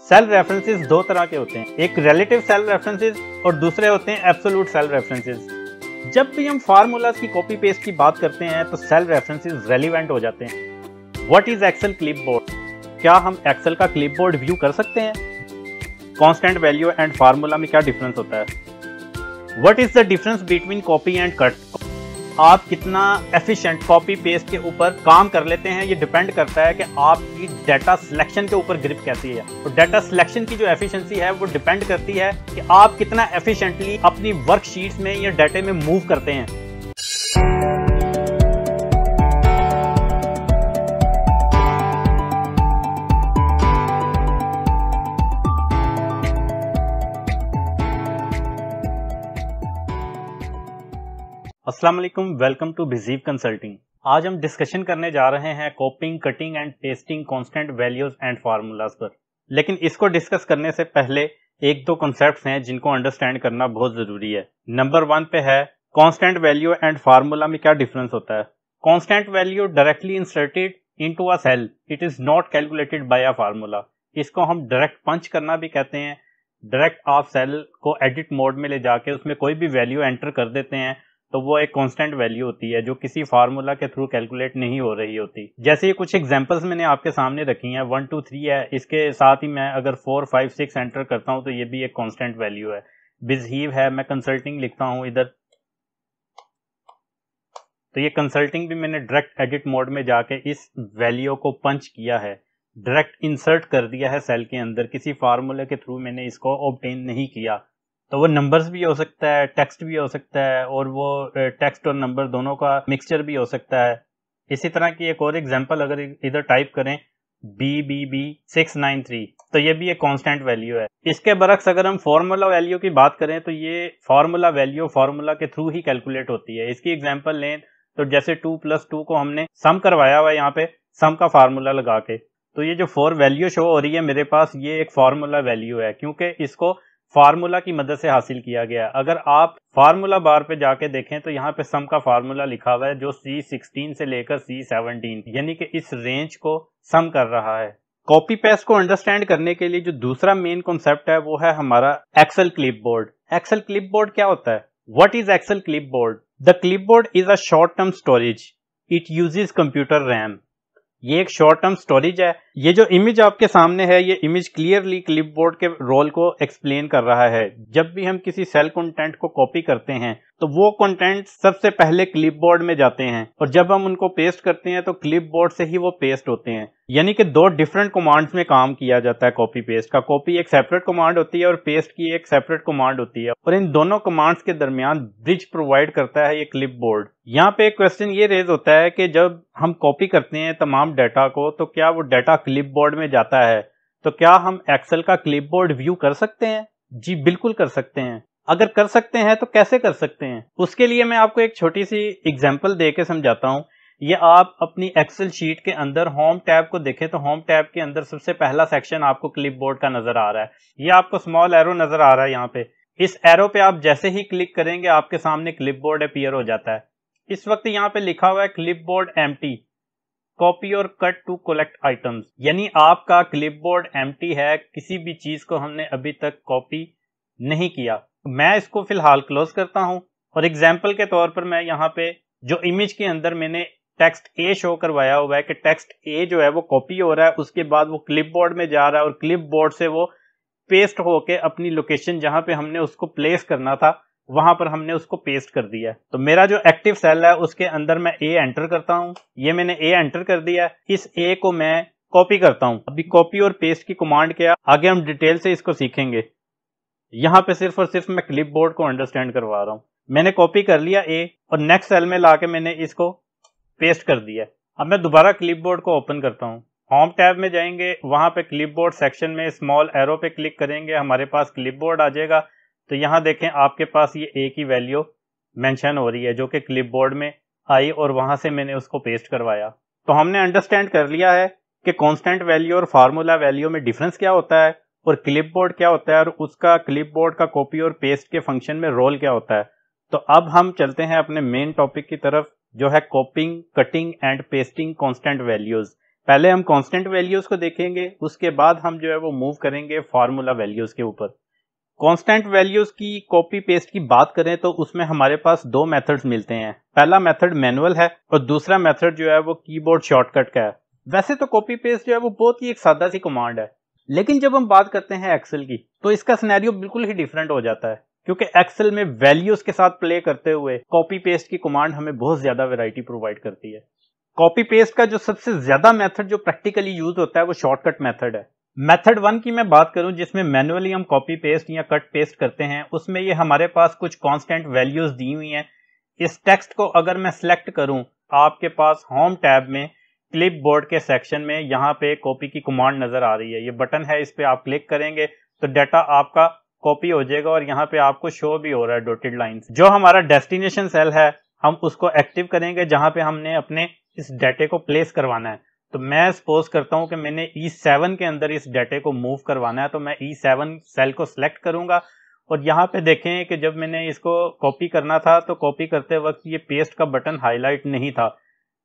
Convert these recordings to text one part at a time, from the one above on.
Cell references दो तरह के होते हैं, एक रिलेटिव सेल रेफरेंसेस और दूसरे होते हैं एब्सोल्यूट सेल रेफरेंसेस। जब भी हम फार्मूलाज की कॉपी पेस्ट की बात करते हैं तो सेल रेफरेंसेस रेलिवेंट हो जाते हैं। What is Excel clipboard? क्या हम एक्सेल का क्लिपबोर्ड व्यू कर सकते हैं? कांस्टेंट वैल्यू एंड फार्मूला में क्या डिफरेंस होता है? What is the difference between copy and cut? आप कितना एफिशिएंट कॉपी पेस्ट के ऊपर काम कर लेते हैं, ये डिपेंड करता है कि आपकी डाटा सिलेक्शन के ऊपर ग्रिप कैसी है। तो डाटा सिलेक्शन की जो एफिशिएंसी है वो डिपेंड करती है कि आप कितना एफिशिएंटली अपनी वर्कशीट्स में या डाटे में मूव करते हैं। अस्सलाम वालेकुम, वेलकम टू बिजीव कंसल्टिंग। आज हम डिस्कशन करने जा रहे हैं कॉपिंग, cutting and pasting constant values and formulas पर। लेकिन इसको डिस्कस करने से पहले एक दो कॉन्सेप्ट्स हैं जिनको अंडरस्टैंड करना बहुत जरूरी है। नंबर 1 पे है कांस्टेंट वैल्यू एंड फार्मूला में क्या डिफरेंस होता है। Constant value directly inserted into a cell, it is not calculated by a formula. इसको हम डायरेक्ट पंच करना भी कहते हैं। डायरेक्ट आप सेल को एडिट मोड में ले जाके उसमें कोई भी वैल्यू एंटर कर देते हैं तो वो एक कांस्टेंट वैल्यू होती है जो किसी फार्मूला के थ्रू कैलकुलेट नहीं हो रही होती। जैसे ये कुछ एग्जांपल्स मैंने आपके सामने रखी हैं, 1 2 3 है, इसके साथ ही मैं अगर 4 5 6 एंटर करता हूं तो ये भी एक कांस्टेंट वैल्यू है। बिजहीव है, मैं कंसल्टिंग लिखता हूं इधर, तो ये कंसल्टिंग भी मैंने डायरेक्ट एडिट मोड में जाके इस वैल्यू को पंच किया है, डायरेक्ट इंसर्ट कर दिया है सेल के अंदर। किसी फार्मूले के थ्रू मैंने इसको ऑब्टेन नहीं किया। तो वो नंबर्स भी हो सकता है, टेक्स्ट भी हो सकता है, और वो टेक्स्ट और नंबर दोनों का मिक्सचर भी हो सकता है। इसी तरह की एक और एग्जांपल अगर इधर टाइप करें BBB 693, तो ये भी एक कांस्टेंट वैल्यू है। इसके बरक्स अगर हम फार्मूला वैल्यू की बात करें तो ये फार्मूला वैल्यू फार्मूला के थ्रू ही कैलकुलेट होती है। इसकी एग्जांपल लें तो जैसे 2 + 2 को हमने सम करवाया हुआ है, यहाँ पे सम का फार्मूला लगा के, तो ये जो 4 वैल्यू शो हो रही है मेरे पास, ये एक फार्मूला वैल्यू है क्योंकि इसको फार्मूला की मदद से हासिल किया गया। अगर आप फार्मूला बार पे जाके देखें तो यहाँ पे सम का फार्मूला लिखा हुआ है जो C16 से लेकर C17 यानी कि इस रेंज को सम कर रहा है। कॉपी पेस्ट को अंडरस्टैंड करने के लिए जो दूसरा मेन कॉन्सेप्ट है वो है हमारा एक्सेल क्लिपबोर्ड। एक्सेल क्लिपबोर्ड क्या होता है? What is Excel clipboard? The clipboard is a short term storage, it uses computer RAM. ये एक शॉर्ट टर्म स्टोरेज है। ये जो इमेज आपके सामने है, ये इमेज क्लियरली क्लिपबोर्ड के रोल को एक्सप्लेन कर रहा है। जब भी हम किसी सेल कंटेंट को कॉपी करते हैं तो वो कंटेंट सबसे पहले क्लिपबोर्ड में जाते हैं, और जब हम उनको पेस्ट करते हैं तो क्लिपबोर्ड से ही वो पेस्ट होते हैं। यानी कि दो डिफरेंट कमांड्स में काम किया जाता है कॉपी पेस्ट का। कॉपी एक सेपरेट कमांड होती है और पेस्ट की एक सेपरेट कमांड होती है, और इन दोनों कमांड्स के दरमियान ब्रिज प्रोवाइड करता है ये क्लिपबोर्ड। यहाँ पे एक क्वेश्चन ये रेज होता है कि जब हम कॉपी करते हैं तमाम डाटा को, तो क्या वो डाटा क्लिपबोर्ड में जाता है? तो क्या हम एक्सेल का क्लिपबोर्ड व्यू कर सकते हैं? जी बिल्कुल कर सकते हैं। अगर कर सकते हैं तो कैसे कर सकते हैं? उसके लिए मैं आपको एक छोटी सी एग्जांपल देके समझाता हूं। ये आप अपनी एक्सेल शीट के अंदर होम टैब को देखें तो होम टैब के अंदर सबसे पहला सेक्शन आपको क्लिपबोर्ड का नजर आ रहा है। ये आपको स्मॉल एरो नजर आ रहा है यहाँ पे। इस एरो पे आप जैसे ही क्लिक करेंगे आपके सामने क्लिपबोर्ड अपीयर हो जाता है। इस वक्त यहाँ पे लिखा हुआ है क्लिपबोर्ड एम्प्टी, कॉपी और कट टू कलेक्ट आइटम्स, यानी आपका क्लिपबोर्ड एम्प्टी है, किसी भी चीज को हमने अभी तक कॉपी नहीं किया। मैं इसको फिलहाल क्लोज करता हूं, और एग्जांपल के तौर पर मैं यहाँ पे जो इमेज के अंदर मैंने टेक्स्ट ए शो करवाया हुआ है कि टेक्स्ट ए जो है वो कॉपी हो रहा है, उसके बाद वो क्लिपबोर्ड में जा रहा है और क्लिपबोर्ड से वो पेस्ट होके अपनी लोकेशन जहां पे हमने उसको प्लेस करना था वहां पर हमने उसको पेस्ट कर दिया है। तो मेरा जो एक्टिव सेल है उसके अंदर मैं ए एंटर करता हूं। ये मैंने ए एंटर कर दिया है। इस ए को मैं कॉपी करता हूं। अभी कॉपी और पेस्ट की कमांड क्या, आगे हम डिटेल से इसको सीखेंगे। यहाँ पे सिर्फ और सिर्फ मैं क्लिपबोर्ड को अंडरस्टैंड करवा रहा हूँ। मैंने कॉपी कर लिया ए, और नेक्स्ट सेल में लाके मैंने इसको पेस्ट कर दिया। अब मैं दोबारा क्लिपबोर्ड को ओपन करता हूँ। होम टैब में जाएंगे, वहां पे क्लिपबोर्ड सेक्शन में स्मॉल एरो पे क्लिक करेंगे, हमारे पास क्लिपबोर्ड आ जाएगा। तो यहाँ देखें आपके पास ये ए की वैल्यू मेंशन हो रही है जो कि क्लिपबोर्ड में आई, और वहां से मैंने उसको पेस्ट करवाया। तो हमने अंडरस्टैंड कर लिया है कि कांस्टेंट वैल्यू और फार्मूला वैल्यू में डिफरेंस क्या होता है, और क्लिपबोर्ड क्या होता है, और उसका क्लिपबोर्ड का कॉपी और पेस्ट के फंक्शन में रोल क्या होता है। तो अब हम चलते हैं अपने मेन टॉपिक की तरफ, जो है कॉपिंग, cutting and pasting constant values. पहले हम कांस्टेंट वैल्यूज को देखेंगे, उसके बाद हम जो है वो मूव करेंगे फार्मूला वैल्यूज के ऊपर। कांस्टेंट वैल्यूज की कॉपी पेस्ट की बात करें तो उसमें हमारे पास दो मेथड्स मिलते हैं। पहला मेथड मैनुअल है और दूसरा मेथड जो है वो कीबोर्ड शॉर्टकट का है। वैसे तो कॉपी पेस्ट जो है वो बहुत ही एक सादा सी कमांड है, लेकिन जब हम बात करते हैं एक्सेल की तो इसका सिनेरियो बिल्कुल ही डिफरेंट हो जाता है, क्योंकि एक्सेल में वैल्यूज के साथ प्ले करते हुए कॉपी पेस्ट की कमांड हमें बहुत ज्यादा वैरायटी प्रोवाइड करती है। कॉपी पेस्ट का जो सबसे ज्यादा मेथड जो प्रैक्टिकली यूज होता है वो शॉर्टकट मेथड है। मेथड 1 की मैं बात करूं जिसमें मैनुअली हम कॉपी पेस्ट या कट पेस्ट करते हैं, उसमें ये हमारे पास कुछ कांस्टेंट वैल्यूज दी हुई हैं। इस टेक्स्ट को अगर मैं सिलेक्ट करूं, आपके पास होम टैब में क्लिपबोर्ड के सेक्शन में यहाँ पे कॉपी की कमांड नजर आ रही है, ये बटन है, इस पे आप क्लिक करेंगे तो डाटा आपका कॉपी हो जाएगा और यहाँ पे आपको शो भी हो रहा है डॉटेड लाइंस। जो हमारा डेस्टिनेशन सेल है हम उसको एक्टिव करेंगे जहां पे हमने अपने इस डाटे को प्लेस करवाना है। तो मैं सपोज करता हूं कि मैंने E7 के अंदर इस डाटे को मूव करवाना है, तो मैं E7 सेल को सिलेक्ट करूंगा और यहाँ पे देखें कि जब मैंने इसको कॉपी करना था तो कॉपी करते वक्त ये पेस्ट का बटन हाईलाइट नहीं था,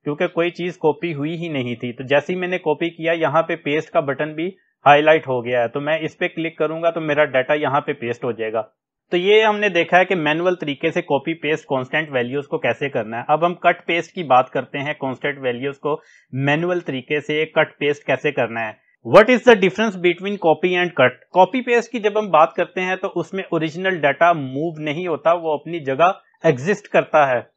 क्योंकि कोई चीज कॉपी हुई ही नहीं थी। तो जैसे ही मैंने कॉपी किया यहाँ पे पेस्ट का बटन भी हाईलाइट हो गया है, तो मैं इस पे क्लिक करूंगा तो मेरा डाटा यहाँ पे पेस्ट हो जाएगा। तो ये हमने देखा है कि मैनुअल तरीके से कॉपी पेस्ट कांस्टेंट वैल्यूज को कैसे करना है। अब हम कट पेस्ट की बात करते हैं, कांस्टेंट वैल्यूज को मैनुअल तरीके से कट पेस्ट कैसे करना है। What is the difference between copy and cut? Copy paste की जब हम बात करते हैं तो उसमें ओरिजिनल डाटा मूव नहीं होता, वो अपनी जगह एग्जिस्ट करता है।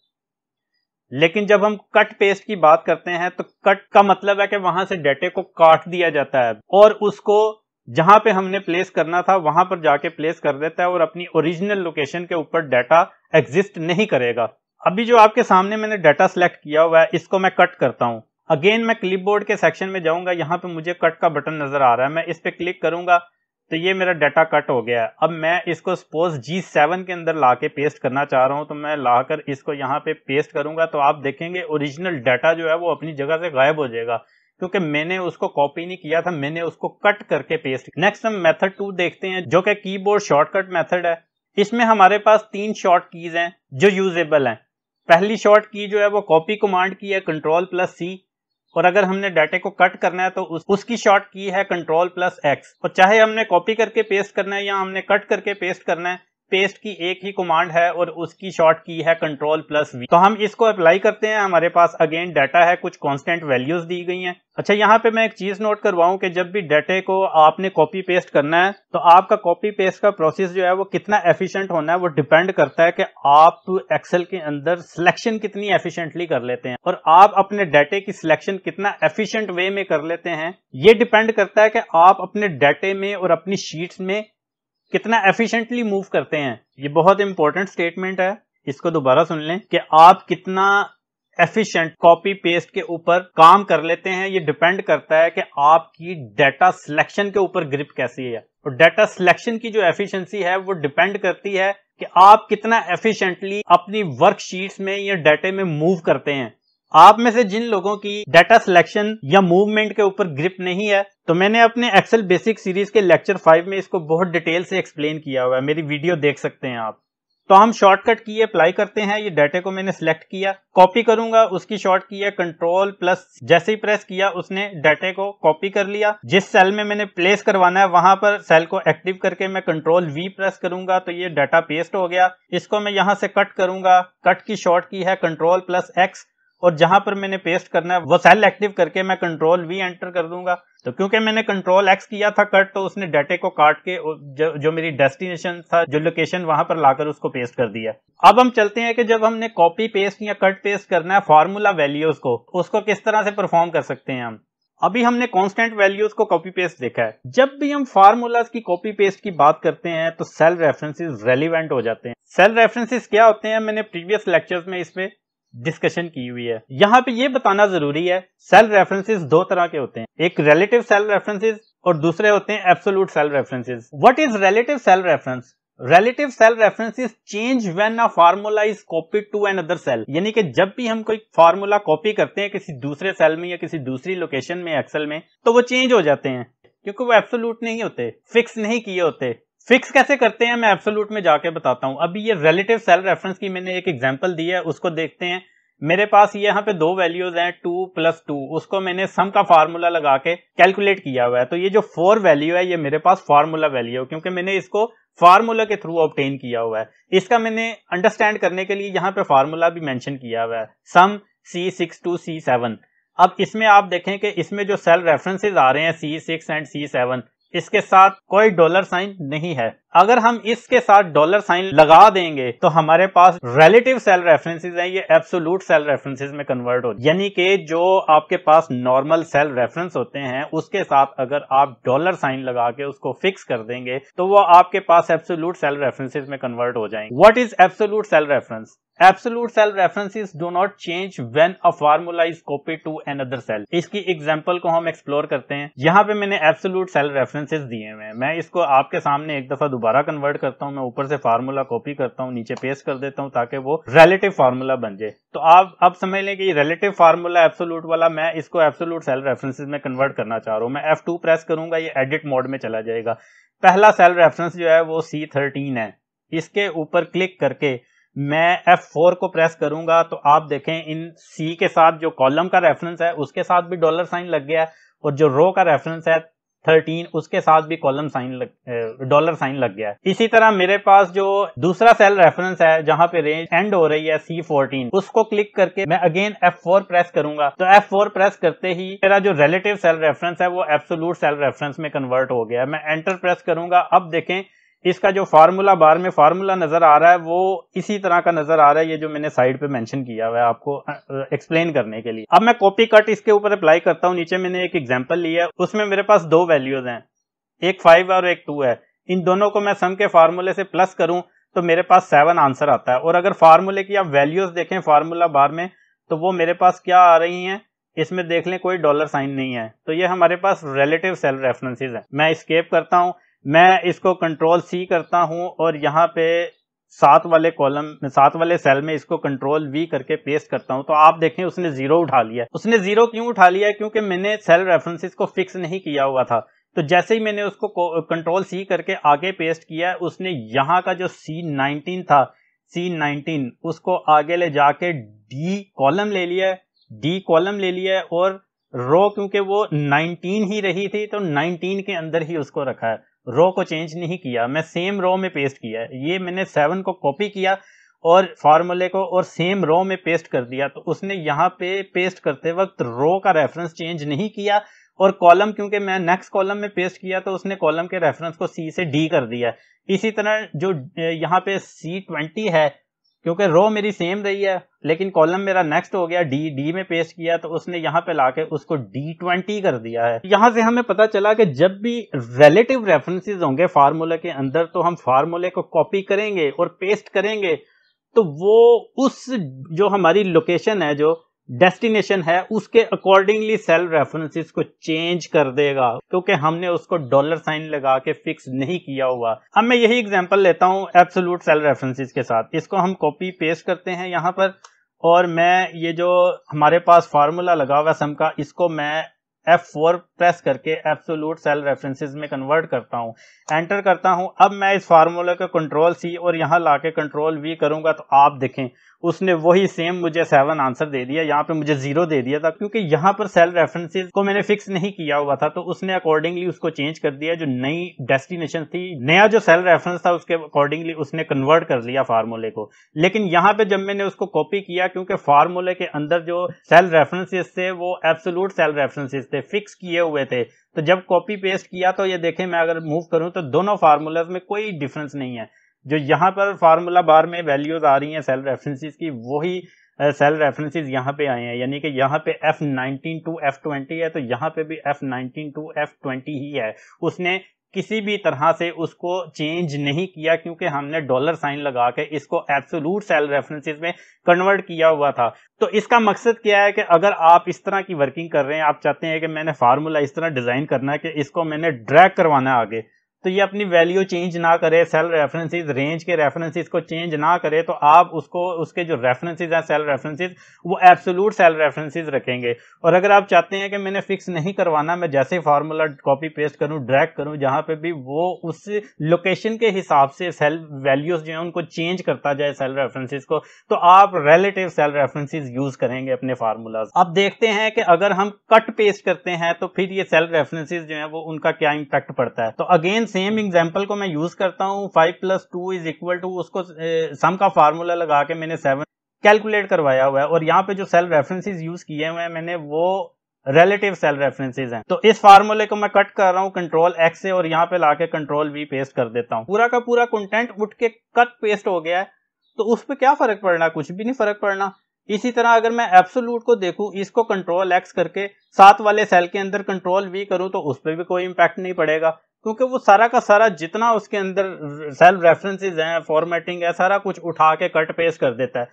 लेकिन जब हम कट पेस्ट की बात करते हैं तो कट का मतलब है कि वहां से डाटे को काट दिया जाता है और उसको जहां पे हमने प्लेस करना था वहां पर जाके प्लेस कर देता है और अपनी ओरिजिनल लोकेशन के ऊपर डाटा एग्जिस्ट नहीं करेगा। अभी जो आपके सामने मैंने डाटा सिलेक्ट किया हुआ है इसको मैं कट करता हूं। अगेन मैं क्लिपबोर्ड के सेक्शन में जाऊंगा, यहाँ पे मुझे कट का बटन नजर आ रहा है, मैं इस पे क्लिक करूंगा तो ये मेरा डाटा कट हो गया है। अब मैं इसको सपोज G7 के अंदर लाके पेस्ट करना चाह रहा हूं, तो मैं लाकर इसको यहाँ पे पेस्ट करूंगा तो आप देखेंगे ओरिजिनल डाटा जो है वो अपनी जगह से गायब हो जाएगा, क्योंकि मैंने उसको कॉपी नहीं किया था, मैंने उसको कट करके पेस्ट। नेक्स्ट हम मेथड 2 देखते हैं जो कि कीबोर्ड शॉर्टकट मेथड है। इसमें हमारे पास 3 शॉर्ट कीज हैं जो यूजेबल हैं। पहली शॉर्ट की जो है वो कॉपी कमांड की है, Ctrl+C, और अगर हमने डाटे को कट करना है तो उसकी शॉर्ट की है Ctrl+X। और चाहे हमने कॉपी करके पेस्ट करना है या हमने कट करके पेस्ट करना है, पेस्ट की एक ही कमांड है और उसकी शॉर्ट की है Ctrl+V। तो हम इसको अप्लाई करते हैं, हमारे पास अगेन डाटा है, कुछ कांस्टेंट वैल्यूज दी गई हैं। अच्छा, यहाँ पे मैं एक चीज नोट करवाऊं कि जब भी डाटे को आपने कॉपी पेस्ट करना है तो आपका कॉपी पेस्ट का प्रोसेस जो है वो कितना एफिशिएंट होना है वो डिपेंड करता है कि आप एक्सेल के अंदर सिलेक्शन कितनी एफिशिएंटली कर लेते हैं और आप अपने डाटे की सिलेक्शन कितना एफिशिएंट वे में कर लेते हैं। ये डिपेंड करता है कि आप अपने डाटे में और अपनी शीट्स में कितना एफिशिएंटली मूव करते हैं। ये बहुत इंपॉर्टेंट स्टेटमेंट है, इसको दोबारा सुन लें कि आप कितना एफिशिएंट कॉपी पेस्ट के ऊपर काम कर लेते हैं। ये डिपेंड करता है कि आपकी डाटा सिलेक्शन के ऊपर ग्रिप कैसी है, और डाटा सिलेक्शन की जो एफिशिएंसी है वो डिपेंड करती है कि आप कितना एफिशिएंटली अपनी वर्कशीट्स में या डाटे में मूव करते हैं। आप में से जिन लोगों की डाटा सिलेक्शन या मूवमेंट के ऊपर ग्रिप नहीं है, तो मैंने अपने एक्सेल बेसिक सीरीज के लेक्चर 5 में इसको बहुत डिटेल से एक्सप्लेन किया हुआ है, मेरी वीडियो देख सकते हैं आप। तो हम शॉर्टकट की अप्लाई करते हैं। ये डाटे को मैंने सिलेक्ट किया, कॉपी करूंगा, उसकी शॉर्ट की है Ctrl+, जैसे ही प्रेस किया उसने डाटे को कॉपी कर लिया। जिस सेल में मैंने प्लेस करवाना है वहां पर सेल को एक्टिव करके मैं Ctrl+V प्रेस करूंगा तो ये डाटा पेस्ट हो गया। इसको मैं यहां से कट करूंगा, कट की शॉर्ट की है Ctrl+X, और जहां पर मैंने पेस्ट करना है वो सेल एक्टिव करके मैं Ctrl+V एंटर कर दूंगा। तो क्योंकि मैंने Ctrl+X किया था कट, तो उसने डाटे को काट के जो मेरी डेस्टिनेशन था, जो लोकेशन, वहां पर लाकर उसको पेस्ट कर दिया। अब हम चलते हैं कि जब हमने कॉपी पेस्ट या कट पेस्ट करना है फार्मूला वैल्यूज को, उसको किस तरह से परफॉर्म कर सकते हैं हम। अभी हमने कांस्टेंट वैल्यूज को कॉपी पेस्ट देखा है। जब भी हम फार्मूलाज की कॉपी पेस्ट की बात करते हैं तो सेल रेफरेंसेस रेलिवेंट हो जाते हैं। सेल रेफरेंसेस क्या होते हैं, मैंने प्रीवियस लेक्चर्स में इसमें डिस्कशन की हुई है। यहाँ पे ये बताना जरूरी है, सेल रेफरेंसेस 2 तरह के होते हैं, एक रिलेटिव सेल रेफरेंसेस और दूसरे होते हैं absolute cell references. What is relative cell reference? Relative cell references change when a formula is copied to another cell. यानी कि जब भी हम कोई फार्मूला कॉपी करते हैं किसी दूसरे सेल में या किसी दूसरी लोकेशन में एक्सेल में, तो वो चेंज हो जाते हैं, क्योंकि वो एब्सोल्यूट नहीं होते, फिक्स नहीं किए होते। फिक्स कैसे करते हैं मैं एब्सोल्यूट में जाके बताता हूं। अभी ये रिलेटिव सेल रेफरेंस की मैंने एक एग्जांपल दी है, उसको देखते हैं। मेरे पास ये यहाँ पे दो वैल्यूज हैं 2 + 2, उसको मैंने सम का फार्मूला लगा के कैलकुलेट किया हुआ है। तो ये जो 4 वैल्यू है ये मेरे पास फार्मूला वैल्यू है, क्योंकि मैंने इसको फार्मूला के थ्रू ऑब्टेन किया हुआ है। इसका मैंने अंडरस्टैंड करने के लिए यहाँ पे फार्मूला भी मेंशन किया हुआ है, सम C6 to C7। अब इसमें आप देखें कि इसमें जो सेल रेफरेंसेस आ रहे हैं C6 एंड C7, इसके साथ कोई डॉलर साइन नहीं है। अगर हम इसके साथ डॉलर साइन लगा देंगे तो हमारे पास रिलेटिव सेल रेफरेंसेस हैं, ये एब्सोल्यूट सेल रेफरेंसेस में कन्वर्ट हो, यानी कि जो आपके पास नॉर्मल सेल रेफरेंस होते हैं उसके साथ अगर आप डॉलर साइन लगा के उसको फिक्स कर देंगे तो वो आपके पास एब्सोल्यूट सेल रेफरेंसेस में कन्वर्ट हो जाएंगे। What is absolute cell reference? Absolute cell references do not change when a formula is copied to another cell। इसकी एग्जांपल को हम एक्सप्लोर करते हैं। यहाँ पे मैंने एब्सोल्यूट सेल रेफरेंसेस दिए हुए हैं, मैं इसको आपके सामने एक दफा दोबारा कन्वर्ट करता हूँ। मैं ऊपर से फार्मूला कॉपी करता हूँ, नीचे पेस्ट कर देता हूँ ताकि वो रिलेटिव फार्मूला बन जाए। तो आप अब समझ लें कि रिलेटिव फार्मूला एब्सोल्यूट वाला मैं इसको एब्सोल्यूट सेल रेफरेंसेस में कन्वर्ट करना चाह रहा हूँ। मैं F2 प्रेस करूंगा, ये एडिट मोड में चला जाएगा। पहला सेल रेफरेंस जो है वो C13 है। इसके ऊपर क्लिक करके मैं F4 को प्रेस करूंगा तो आप देखें इन C के साथ जो कॉलम का रेफरेंस है उसके साथ भी डॉलर साइन लग गया है, और जो रो का रेफरेंस है 13 उसके साथ भी कॉलम साइन डॉलर साइन लग गया है। इसी तरह मेरे पास जो दूसरा सेल रेफरेंस है जहां पे रेंज एंड हो रही है C14, उसको क्लिक करके मैं अगेन F4 प्रेस करूंगा तो F4 प्रेस करते ही मेरा जो रिलेटिव सेल रेफरेंस है वो एब्सोल्यूट सेल रेफरेंस में कन्वर्ट हो गया। मैं एंटर प्रेस करूंगा, अब देखें इसका जो फार्मूला बार में फार्मूला नजर आ रहा है वो इसी तरह का नजर आ रहा है, ये जो मैंने साइड पे मेंशन किया हुआ है आपको एक्सप्लेन करने के लिए। अब मैं कॉपी कट इसके ऊपर अप्लाई करता हूँ। नीचे मैंने एक एग्जांपल लिया है, उसमें मेरे पास दो वैल्यूज हैं, एक 5 और एक 2 है। इन दोनों को मैं सम के फार्मूले से प्लस करूं तो मेरे पास 7 आंसर आता है। और अगर फार्मूले की आप वैल्यूज देखें फार्मूला बार में तो वो मेरे पास क्या आ रही हैं, इसमें देख लें कोई डॉलर साइन नहीं है। तो ये हमारे पास रिलेटिव सेल रेफरेंसेस है। मैं एस्केप करता हूं, मैं इसको कंट्रोल C करता हूं और यहाँ पे 7 वाले कॉलम 7 वाले सेल में इसको कंट्रोल V करके पेस्ट करता हूं तो आप देखें उसने 0 उठा लिया। उसने 0 क्यों उठा लिया? क्योंकि मैंने सेल रेफरेंसेस को फिक्स नहीं किया हुआ था। तो जैसे ही मैंने उसको कंट्रोल C करके आगे पेस्ट किया, उसने यहाँ का जो C19 था, C19 उसको आगे ले जाके D कॉलम ले लिया, D कॉलम ले लिया, और रो क्योंकि वो 19 ही रही थी तो 19 के अंदर ही उसको रखा है, रो को चेंज नहीं किया। मैं सेम रो में पेस्ट किया है। ये मैंने 7 को कॉपी किया और फार्मूले को और सेम रो में पेस्ट कर दिया, तो उसने यहाँ पे पेस्ट करते वक्त रो का रेफरेंस चेंज नहीं किया, और कॉलम क्योंकि मैं नेक्स्ट कॉलम में पेस्ट किया तो उसने कॉलम के रेफरेंस को C से D कर दिया। इसी तरह जो यहाँ पे C20 है, क्योंकि रो मेरी सेम रही है लेकिन कॉलम मेरा नेक्स्ट हो गया D में पेस्ट किया तो उसने यहाँ पे लाके उसको D20 कर दिया है। यहाँ से हमें पता चला कि जब भी रिलेटिव रेफरेंसेस होंगे फार्मूले के अंदर तो हम फार्मूले को कॉपी करेंगे और पेस्ट करेंगे तो वो उस जो हमारी लोकेशन है, जो डेस्टिनेशन है, उसके अकॉर्डिंगली सेल रेफरेंसेस को चेंज कर देगा, क्योंकि हमने उसको डॉलर साइन लगा के फिक्स नहीं किया हुआ। अब मैं यही एग्जांपल लेता हूं एब्सोल्यूट सेल रेफरेंसेस के साथ। इसको हम कॉपी पेस्ट करते हैं यहाँ पर, और मैं ये जो हमारे पास फार्मूला लगा हुआ सम का, इसको मैं F4 प्रेस करके एब्सोल्यूट सेल रेफरेंसेस में कन्वर्ट करता हूं, एंटर करता हूं। अब मैं इस फार्मूले को कंट्रोल C और यहां लाके कंट्रोल V करूंगा तो आप देखें उसने वही सेम मुझे 7 आंसर दे दिया। यहाँ पे मुझे 0 दे दिया था क्योंकि यहाँ पर सेल रेफरेंसेस को मैंने फिक्स नहीं किया हुआ था, तो उसने अकॉर्डिंगली उसको चेंज कर दिया। जो नई डेस्टिनेशन थी, नया जो सेल रेफरेंस था, उसके अकॉर्डिंगली उसने कन्वर्ट कर लिया फार्मूले को। लेकिन यहाँ पे जब मैंने उसको कॉपी किया, क्योंकि फार्मूले के अंदर जो सेल रेफरेंसेस थे वो एब्सोल्यूट सेल रेफरेंसेस थे, फिक्स किए हुए थे, तो जब कॉपी पेस्ट किया तो ये देखें मैं अगर मूव करूं तो दोनों फार्मूलाज में कोई डिफरेंस नहीं है। जो यहाँ पर फार्मूला बार में वैल्यूज आ रही हैं सेल रेफरेंसेस की, वही सेल रेफरेंसेस यहाँ पे आए हैं, यानी कि यहाँ पे F19 to F20 है तो यहाँ पे भी F19 to F20 ही है। उसने किसी भी तरह से उसको चेंज नहीं किया क्योंकि हमने डॉलर साइन लगा के इसको एब्सोल्यूट सेल रेफरेंसेस में कन्वर्ट किया हुआ था। तो इसका मकसद क्या है कि अगर आप इस तरह की वर्किंग कर रहे हैं, आप चाहते हैं कि मैंने फार्मूला इस तरह डिजाइन करना है कि इसको मैंने ड्रैग करवाना है आगे, तो ये अपनी वैल्यू चेंज ना करे, सेल रेफरेंसेस रेंज के रेफरेंसेस को चेंज ना करे, तो आप उसको उसके जो रेफरेंसेस हैं सेल रेफरेंसेस वो एब्सोल्यूट सेल रेफरेंसेस रखेंगे। और अगर आप चाहते हैं कि मैंने फिक्स नहीं करवाना, मैं जैसे फार्मूला कॉपी पेस्ट करूं, ड्रैग करूं, जहां पे भी वो उस लोकेशन के हिसाब से सेल वैल्यूज जो है उनको चेंज करता जाए सेल रेफरेंसेस को, तो आप रिलेटिव सेल रेफरेंसेस यूज करेंगे अपने फार्मूलाज। अब देखते हैं कि अगर हम कट पेस्ट करते हैं तो फिर ये सेल रेफरेंसेस जो है वो उनका क्या इंपैक्ट पड़ता है। तो अगेन सेम एग्जांपल को मैं यूज करता हूं, 5 + 2 = उसको सम का फार्मूला लगा के मैंने 7 कैलकुलेट करवाया हुआ है, और यहाँ पे जो सेल रेफरेंसेस यूज किए हुए हैं मैंने वो रिलेटिव सेल रेफरेंसेस हैं। तो इस फार्मूले को मैं कट कर रहा हूँ Ctrl+X से, और यहाँ पे लाके Ctrl+V पेस्ट कर देता हूँ। पूरा का पूरा कंटेंट उठ के कट पेस्ट हो गया है, तो उस पर क्या फर्क पड़ना, कुछ भी नहीं फर्क पड़ना। इसी तरह अगर मैं एब्सोल्यूट को देखूं, इसको Ctrl+X करके साथ वाले सेल के अंदर Ctrl+V करूं, तो उस पर भी कोई इंपैक्ट नहीं पड़ेगा, क्योंकि वो सारा का सारा जितना उसके अंदर सेल रेफरेंसेस हैं, फॉर्मेटिंग है, सारा कुछ उठा के कट पेस्ट कर देता है।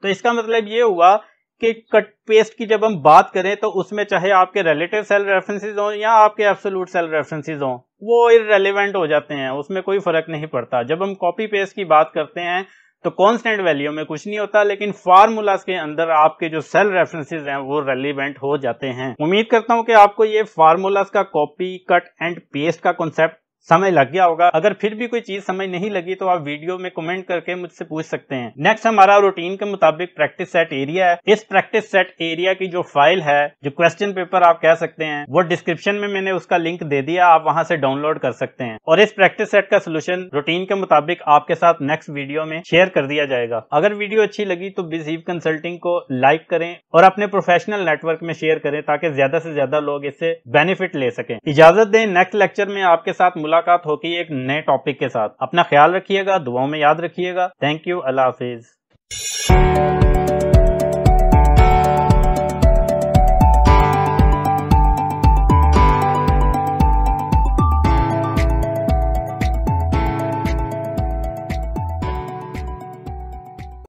तो इसका मतलब ये हुआ कि कट पेस्ट की जब हम बात करें तो उसमें चाहे आपके रिलेटिव सेल रेफरेंसेस हो या आपके एब्सोल्यूट सेल रेफरेंसेस हो, वो इररिलेवेंट हो जाते हैं, उसमें कोई फर्क नहीं पड़ता। जब हम कॉपी पेस्ट की बात करते हैं तो कांस्टेंट वैल्यू में कुछ नहीं होता, लेकिन फार्मूलाज के अंदर आपके जो सेल रेफरेंसेस हैं वो रेलिवेंट हो जाते हैं। उम्मीद करता हूं कि आपको ये फार्मूलाज का कॉपी कट एंड पेस्ट का कॉन्सेप्ट समझ लग गया होगा। अगर फिर भी कोई चीज समझ नहीं लगी तो आप वीडियो में कमेंट करके मुझसे पूछ सकते हैं। नेक्स्ट हमारा रूटीन के मुताबिक प्रैक्टिस सेट एरिया है। इस प्रैक्टिस सेट एरिया की जो फाइल है, जो क्वेश्चन पेपर आप कह सकते हैं, वो डिस्क्रिप्शन में मैंने उसका लिंक दे दिया, आप वहां से डाउनलोड कर सकते हैं। और इस प्रैक्टिस सेट का सोल्यूशन रूटीन के मुताबिक आपके साथ नेक्स्ट वीडियो में शेयर कर दिया जाएगा। अगर वीडियो अच्छी लगी तो बिज़ कंसल्टिंग को लाइक करें और अपने प्रोफेशनल नेटवर्क में शेयर करें, ताकि ज्यादा से ज्यादा लोग इससे बेनिफिट ले सकें। इजाजत दें, नेक्स्ट लेक्चर में आपके साथ मुलाकात होगी एक नए टॉपिक के साथ। अपना ख्याल रखिएगा, दुआओं में याद रखिएगा। Thank you, Allah Hafiz.